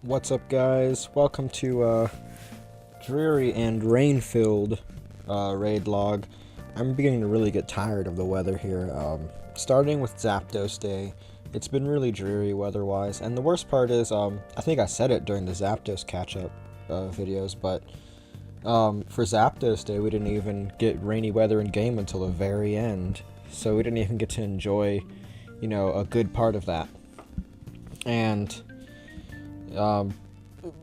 What's up, guys? Welcome to dreary and rain-filled raid log. I'm beginning to really get tired of the weather here. Starting with Zapdos Day, it's been really dreary weather-wise, and the worst part is, I think I said it during the Zapdos catch-up videos, but for Zapdos Day, we didn't even get rainy weather in game until the very end, so we didn't even get to enjoy, you know, a good part of that. And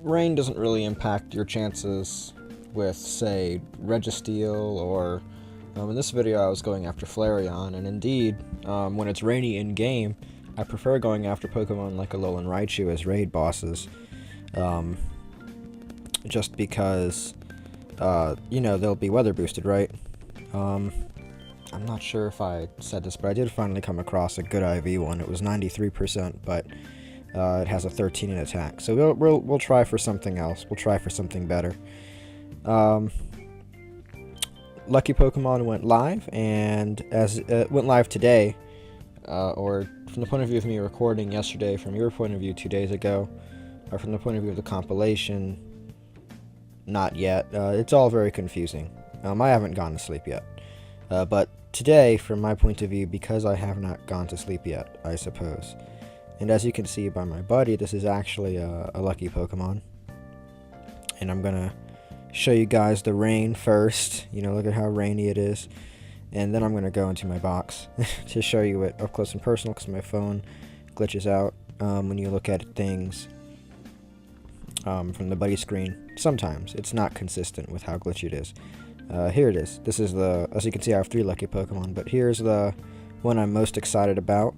rain doesn't really impact your chances with, say, Registeel, or in this video I was going after Flareon, and indeed, when it's rainy in-game, I prefer going after Pokemon like Alolan Raichu as raid bosses, just because, you know, they'll be weather boosted, right? I'm not sure if I said this, but I did finally come across a good IV one. It was 93%, but it has a 13 in attack, so we'll try for something else. We'll try for something better. Lucky Pokemon went live, and as it went live today, or from the point of view of me recording yesterday, from your point of view 2 days ago, or from the point of view of the compilation, not yet. It's all very confusing. I haven't gone to sleep yet, but today, from my point of view, because I have not gone to sleep yet, I suppose. And as you can see by my buddy, this is actually a lucky Pokemon. And I'm gonna show you guys the rain first. You know, look at how rainy it is. And then I'm gonna go into my box to show you it up close and personal, because my phone glitches out when you look at things from the buddy screen. Sometimes it's not consistent with how glitchy it is. Here it is. This is the, as you can see, I have 3 lucky Pokemon, but here's the one I'm most excited about.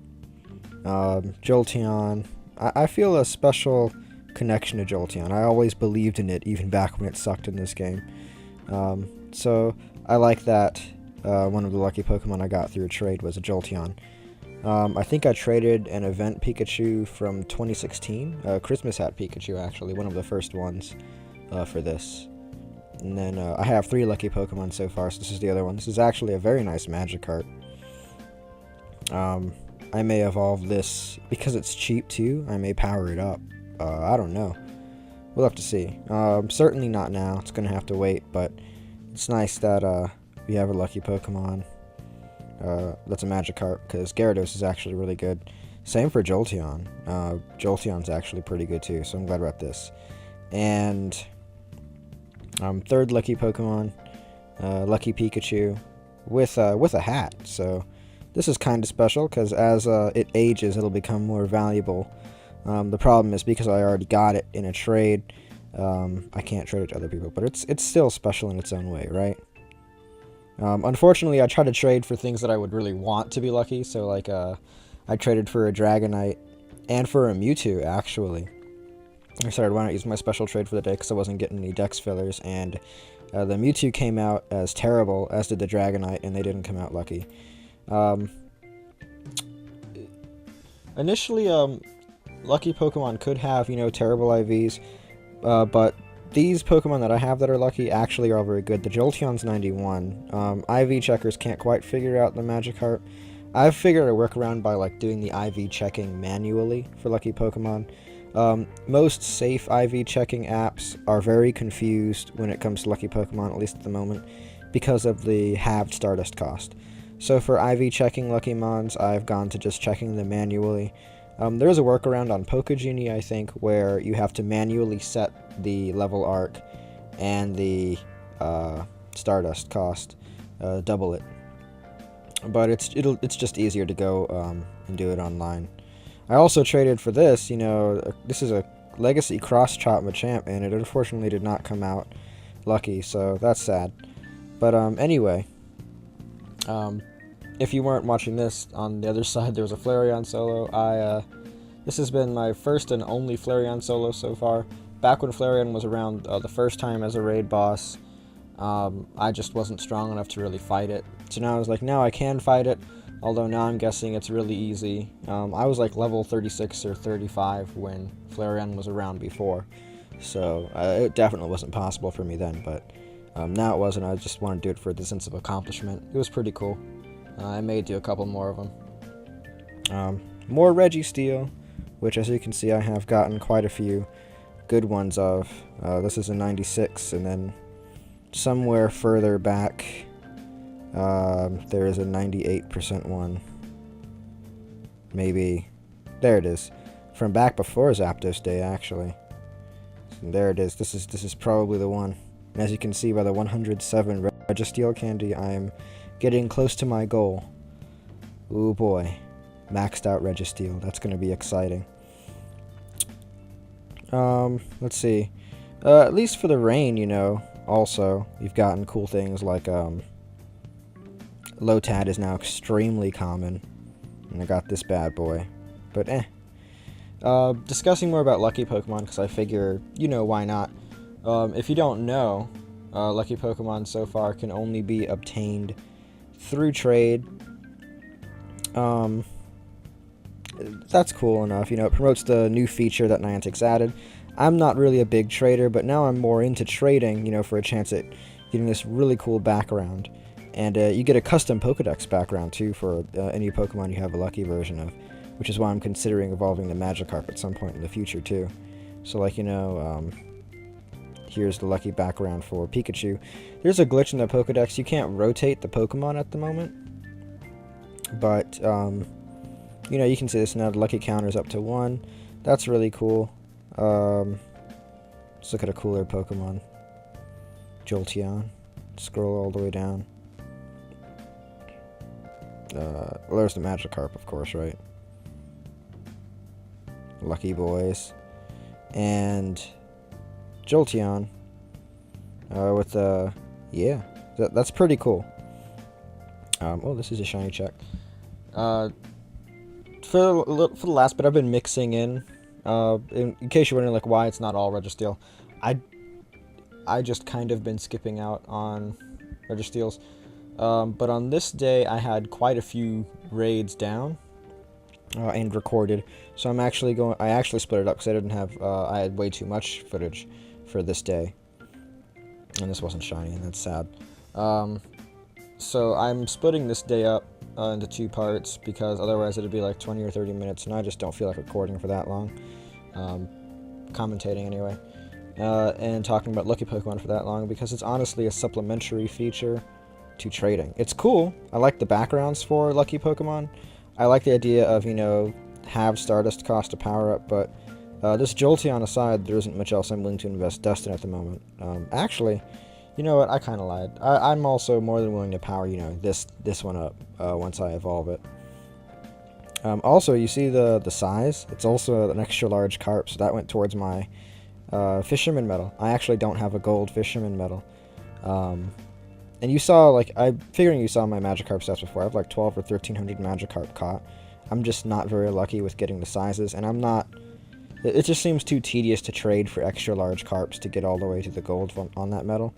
Jolteon. I feel a special connection to Jolteon. I always believed in it, even back when it sucked in this game. So I like that one of the lucky Pokemon I got through a trade was a Jolteon. I think I traded an event Pikachu from 2016, Christmas Hat Pikachu, actually, one of the first ones for this. And then I have 3 lucky Pokemon so far, so this is the other one. This is actually a very nice Magikarp. I may evolve this, because it's cheap too, I may power it up. I don't know. We'll have to see. Certainly not now, it's gonna have to wait, but it's nice that we have a lucky Pokemon that's a Magikarp, because Gyarados is actually really good. Same for Jolteon. Jolteon's actually pretty good too, so I'm glad we're at this. And 3rd lucky Pokemon, Lucky Pikachu, with a hat, so this is kind of special, because as it ages, it'll become more valuable. The problem is, because I already got it in a trade, I can't trade it to other people, but it's still special in its own way, right? Unfortunately, I try to trade for things that I would really want to be lucky, so like, I traded for a Dragonite, and for a Mewtwo, actually. I decided, why not use my special trade for the day, because I wasn't getting any dex fillers, and the Mewtwo came out as terrible, as did the Dragonite, and they didn't come out lucky. Initially, lucky Pokemon could have, you know, terrible IVs, but these Pokemon that I have that are lucky actually are all very good. The Jolteon's 91. IV checkers can't quite figure out the Magikarp. I've figured a workaround by, like, doing the IV checking manually for lucky Pokemon. Most safe IV checking apps are very confused when it comes to lucky Pokemon, at least at the moment, because of the halved Stardust cost. So for IV checking lucky mons, I've gone to just checking them manually. There is a workaround on Pokegenie, I think, where you have to manually set the level arc and the Stardust cost, double it. But it's just easier to go and do it online. I also traded for this, you know, this is a Legacy Cross-Chop Machamp, and it unfortunately did not come out lucky, so that's sad. But anyway, if you weren't watching this, on the other side there was a Flareon solo. This has been my first and only Flareon solo so far. Back when Flareon was around the first time as a raid boss, I just wasn't strong enough to really fight it. So now I was like, now I can fight it, although now I'm guessing it's really easy. I was like level 36 or 35 when Flareon was around before, so it definitely wasn't possible for me then, but now it wasn't. I just wanted to do it for the sense of accomplishment. It was pretty cool. I may do a couple more of them. More Registeel, which, as you can see, I have gotten quite a few. good ones of. This is a 96, and then somewhere further back, there is a 98% one. Maybe. There it is. From back before Zapdos Day, actually. And there it is. This is probably the one. And as you can see by the 107 Registeel candy, I am getting close to my goal. Ooh boy. Maxed out Registeel. That's going to be exciting. Let's see. At least for the rain, you know, also, you've gotten cool things like, Lotad is now extremely common. And I got this bad boy. But discussing more about lucky Pokemon, because I figure, you know, why not? If you don't know, lucky Pokemon so far can only be obtained through trade. That's cool enough, you know, it promotes the new feature that Niantic's added. I'm not really a big trader, but now I'm more into trading, you know, for a chance at getting this really cool background. And you get a custom Pokedex background, too, for any Pokemon you have a lucky version of, which is why I'm considering evolving the Magikarp at some point in the future, too. So, like, you know, here's the lucky background for Pikachu. There's a glitch in the Pokedex. You can't rotate the Pokemon at the moment. But, you know, you can see this now. The lucky counter is up to 1. That's really cool. Let's look at a cooler Pokemon. Jolteon. Scroll all the way down. Well, there's the Magikarp, of course, right? Lucky boys. And Jolteon. With, yeah. That's pretty cool. Oh, this is a shiny check. For the last bit, I've been mixing in case you're wondering, like, why it's not all Registeel. I just kind of been skipping out on Registeels. But on this day, I had quite a few raids down and recorded. So I actually split it up because I didn't have, I had way too much footage for this day. And this wasn't shiny, and that's sad. So I'm splitting this day up into 2 parts because otherwise it'd be like 20 or 30 minutes, and I just don't feel like recording for that long. Commentating anyway. And talking about lucky Pokemon for that long because it's honestly a supplementary feature to trading. It's cool. I like the backgrounds for lucky Pokemon. I like the idea of, you know, have Stardust cost a power up, but this Jolteon aside, there isn't much else I'm willing to invest dust in at the moment. Actually, you know what? I kind of lied. I'm also more than willing to power, you know, this one up once I evolve it. Also, you see the size? It's also an extra large carp, so that went towards my Fisherman medal. I actually don't have a gold Fisherman medal. And you saw, like, I'm figuring you saw my Magikarp stats before. I have like 12 or 1300 Magikarp caught. I'm just not very lucky with getting the sizes, and I'm not... It just seems too tedious to trade for extra large carps to get all the way to the gold on that medal.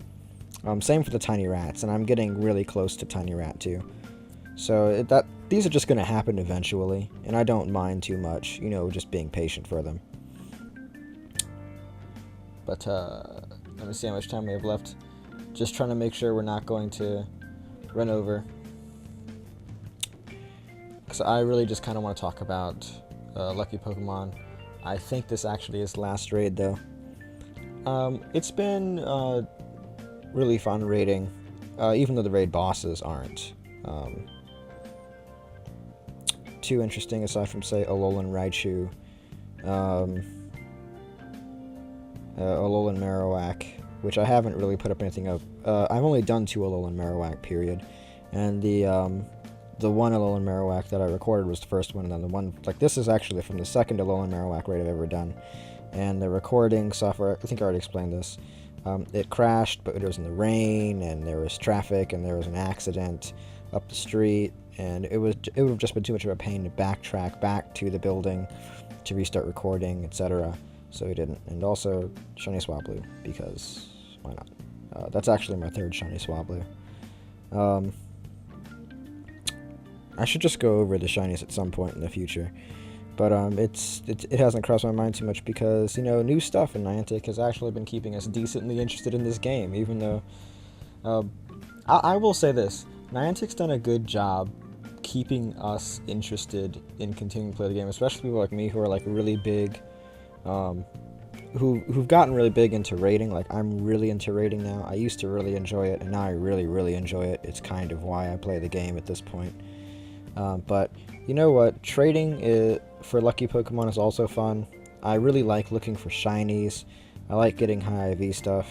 Same for the Tiny Rats, and I'm getting really close to Tiny Rat too. So these are just going to happen eventually, and I don't mind too much, you know, just being patient for them. But let me see how much time we have left. Just trying to make sure we're not going to run over. Because I really just kind of want to talk about lucky Pokemon. I think this actually is last raid, though. It's been really fun raiding, even though the raid bosses aren't too interesting, aside from, say, Alolan Raichu, Alolan Marowak, which I haven't really put up anything of. I've only done 2 Alolan Marowak, period, and the one Alolan Marowak that I recorded was the first one, and then the one, like, this is actually from the second Alolan Marowak raid I've ever done. And the recording software, I think I already explained this, it crashed, but it was in the rain, and there was traffic, and there was an accident up the street, and it would have just been too much of a pain to backtrack back to the building to restart recording, etc. So we didn't. And also, Shiny Swablu, because why not? That's actually my 3rd Shiny Swablu. I should just go over the shinies at some point in the future, but it hasn't crossed my mind too much because, you know, new stuff in Niantic has actually been keeping us decently interested in this game, even though I will say this: Niantic's done a good job keeping us interested in continuing to play the game, especially people like me who are like really big who've gotten really big into raiding. Like, I'm really into raiding now. I used to really enjoy it, and now I really enjoy it. It's kind of why I play the game at this point. But you know what? Trading for lucky Pokemon is also fun. I really like looking for shinies. I like getting high IV stuff.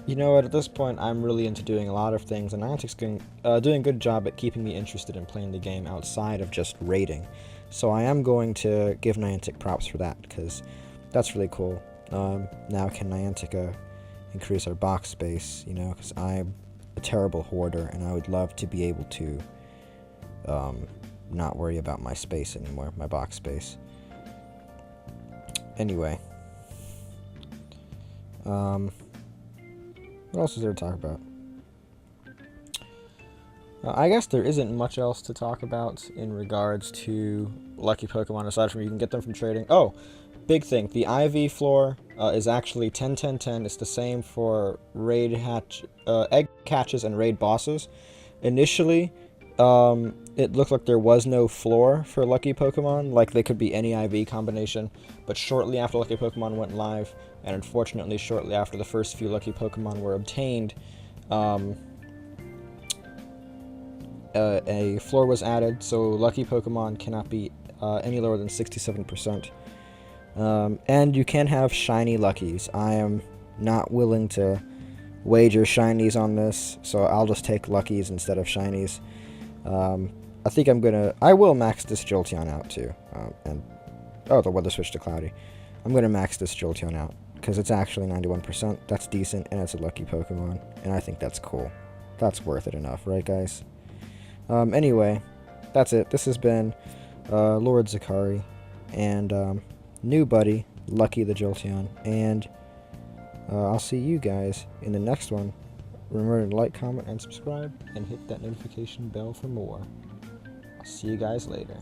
You know what? At this point, I'm really into doing a lot of things, and Niantic's doing a good job at keeping me interested in playing the game outside of just raiding. So I am going to give Niantic props for that, because that's really cool. Now can Niantic increase our box space, you know, because I'm a terrible hoarder, and I would love to be able to not worry about my space anymore, my box space. Anyway. What else is there to talk about? I guess there isn't much else to talk about in regards to lucky Pokemon, aside from you can get them from trading. Oh, big thing. The IV floor is actually 10-10-10. It's the same for egg catches and raid bosses. Initially, it looked like there was no floor for lucky Pokemon, like they could be any IV combination, but shortly after lucky Pokemon went live, and unfortunately shortly after the first few lucky Pokemon were obtained, a floor was added, so lucky Pokemon cannot be any lower than 67%. And you can have shiny luckies. I am not willing to wager shinies on this, so I'll just take luckies instead of shinies. I think I will max this Jolteon out too. The weather switched to cloudy. I'm gonna max this Jolteon out, because it's actually 91%. That's decent, and it's a lucky Pokemon, and I think that's cool. That's worth it enough, right guys? Anyway, that's it. This has been Lord Zakari, and new buddy, Lucky the Jolteon, and I'll see you guys in the next one. Remember to like, comment, and subscribe, and hit that notification bell for more. I'll see you guys later.